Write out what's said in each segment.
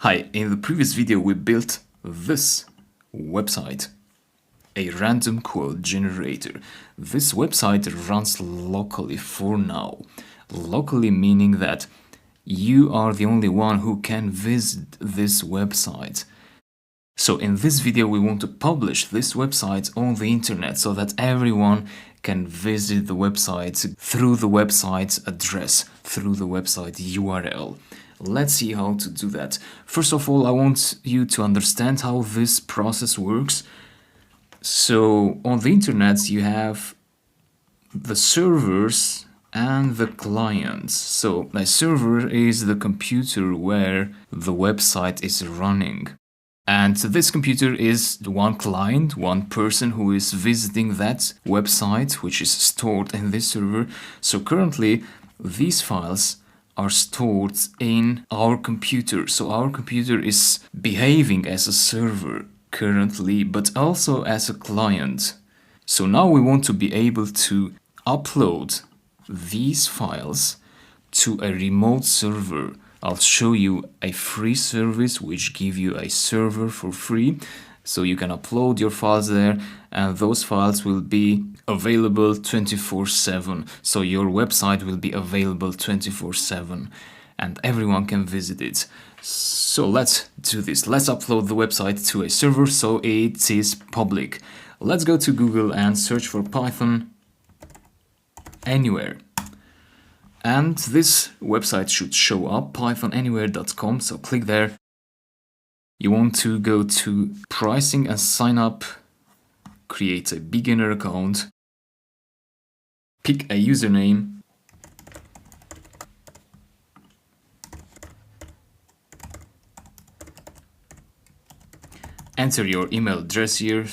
Hi, in the previous video we built this website, a random quote generator. This website runs locally for now. Locally meaning that you are the only one who can visit this website. So in this video we want to publish this website on the internet so that everyone can visit the website through the website's address, through the website URL. Let's see how to do that. First of all, I want you to understand how this process works. So on the internet you have the servers and the clients. So a server is the computer where the website is running. And this computer is one client, one person who is visiting that website, which is stored in this server. So currently, these files are stored in our computer. So our computer is behaving as a server currently, but also as a client. So now we want to be able to upload these files to a remote server. I'll show you a free service which give you a server for free, so you can upload your files there and those files will be available 24/7. So your website will be available 24/7 and everyone can visit it. So let's do this. Let's upload the website to a server so it is public. Let's go to Google and search for Python Anywhere. And this website should show up, pythonanywhere.com, so click there. You want to go to pricing and sign up, create a beginner account, pick a username, enter your email address here,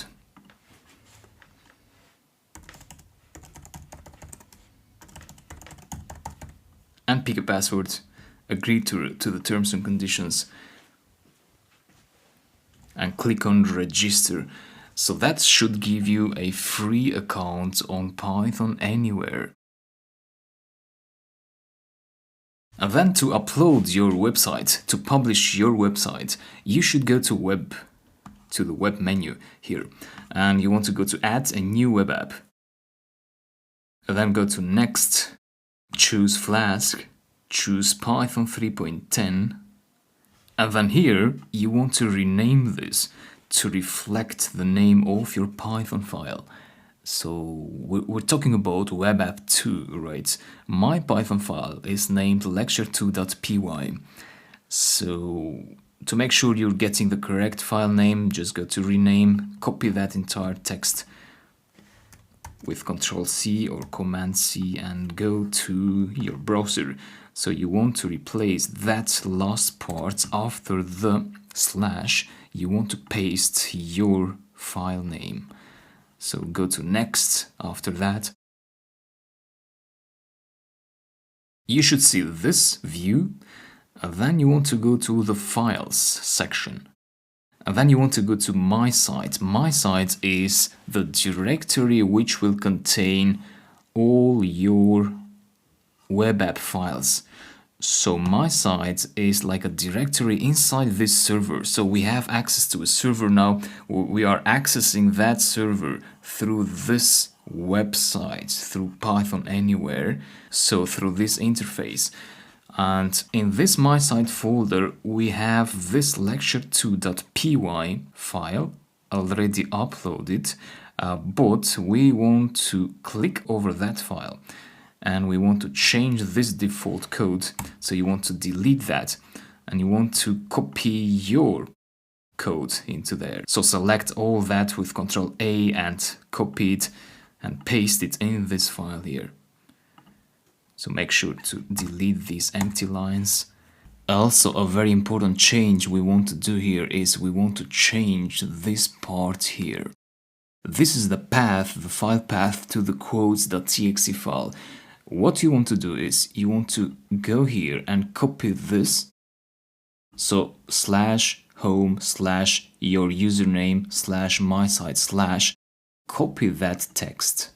and pick a password, agree to the terms and conditions, and click on register. So that should give you a free account on Python Anywhere. And then to upload your website, to publish your website, you should go to the web menu here, and you want to go to add a new web app. And then go to next, choose Flask, choose Python 3.10, and then here you want to rename this to reflect the name of your Python file. So we're talking about web app 2, right? My Python file is named lecture2.py. So to make sure you're getting the correct file name, just go to rename, copy that entire text with Ctrl+C or Command+C and go to your browser. So you want to replace that last part after the slash. You want to paste your file name. So go to next after that. You should see this view. And then you want to go to the files section. And then you want to go to My Site. My Site is the directory which will contain all your web app files. So My Site is like a directory inside this server. So we have access to a server now. We are accessing that server through this website, through Python Anywhere. So through this interface. And in this My Site folder, we have this lecture2.py file already uploaded, but we want to click over that file and we want to change this default code. So you want to delete that and you want to copy your code into there. So select all that with Ctrl+A and copy it and paste it in this file here. So make sure to delete these empty lines. Also, a very important change we want to do here is we want to change this part here. This is the path, the file path to the quotes.txt file. What you want to do is you want to go here and copy this. So /home/ your username /mysite/ copy that text.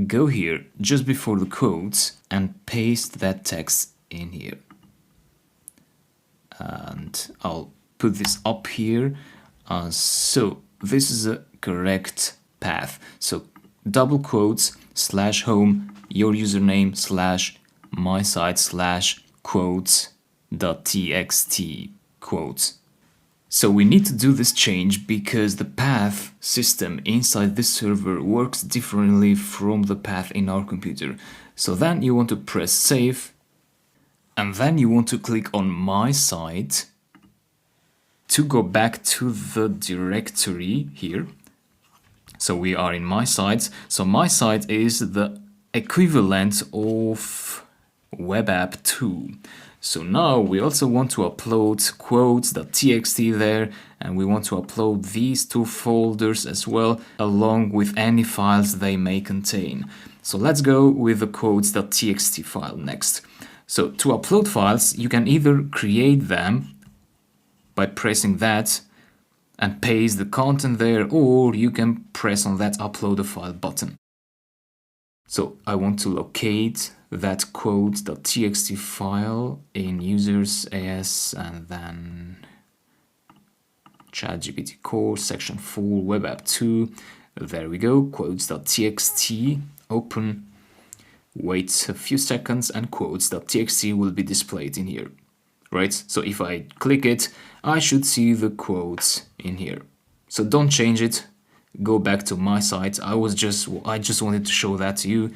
Go here just before the quotes and paste that text in here. and I'll put this up here. So this is a correct path. So double quotes / home, your username / my site / quotes.txt quotes. So we need to do this change because the path system inside this server works differently from the path in our computer. So then you want to press save, and then you want to click on my site to go back to the directory here. So we are in my site. So my site is the equivalent of web app 2. So now we also want to upload quotes.txt there, and we want to upload these two folders as well, along with any files they may contain. So let's go with the quotes.txt file next. So to upload files, you can either create them by pressing that and paste the content there, or you can press on that upload a file button. So I want to locate that quotes.txt file in users as, and then ChatGPT core section 4 web app 2. There we go, quotes.txt, open, wait a few seconds, and quotes.txt will be displayed in here, right? So if I click it, I should see the quotes in here. So don't change it, go back to my site. I just wanted to show that to you.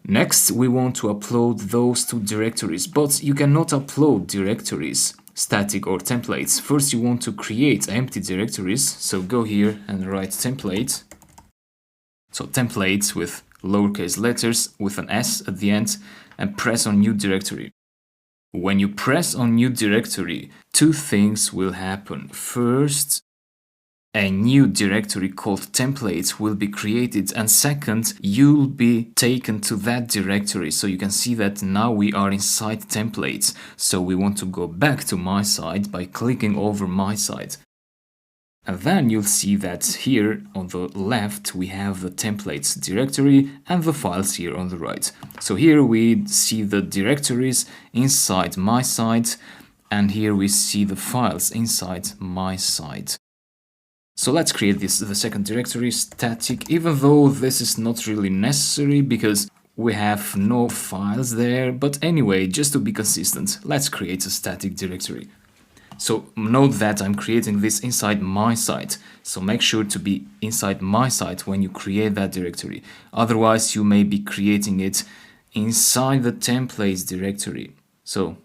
Next, we want to upload those two directories, but you cannot upload directories, static or templates. First, you want to create empty directories. So go here and write template. So templates with lowercase letters with an S at the end, and press on new directory. When you press on new directory, two things will happen. First, a new directory called templates will be created, and second, you'll be taken to that directory. So you can see that now we are inside templates. So we want to go back to my site by clicking over my site. And then you'll see that here on the left we have the templates directory and the files here on the right. So here we see the directories inside my site, and here we see the files inside my site. So let's create the second directory, static, even though this is not really necessary because we have no files there. But anyway, just to be consistent, let's create a static directory. So note that I'm creating this inside my site. So make sure to be inside my site when you create that directory. Otherwise, you may be creating it inside the templates directory. So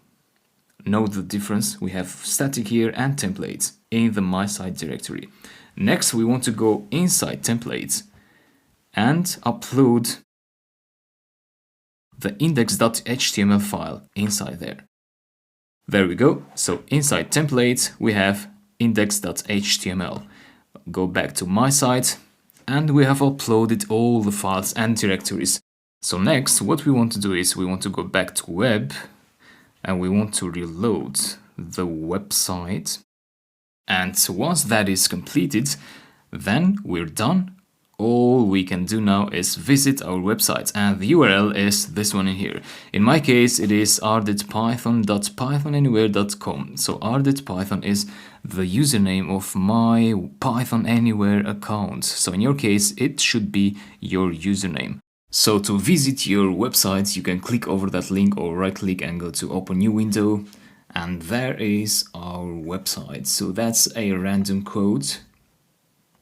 note the difference. We have static here and templates in the my site directory. Next, we want to go inside templates and upload the index.html file inside there. There we go. So inside templates, we have index.html. Go back to my site, and we have uploaded all the files and directories. So next, what we want to do is we want to go back to web, and we want to reload the website. And once that is completed, then we're done. All we can do now is visit our website, and the URL is this one in here. In my case, it is arditpython.pythonanywhere.com. So arditpython is the username of my Python Anywhere account. So in your case, it should be your username. So to visit your website, you can click over that link or right click and go to open new window. And there is our website. So that's a random code.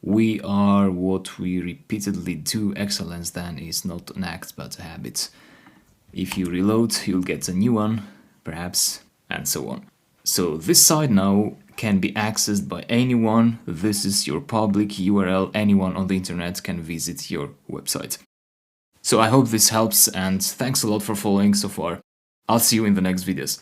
We are what we repeatedly do. Excellence then is not an act but a habit. If you reload, you'll get a new one, perhaps, and so on. So this site now can be accessed by anyone. This is your public URL. Anyone on the internet can visit your website. So I hope this helps, and thanks a lot for following so far. I'll see you in the next videos.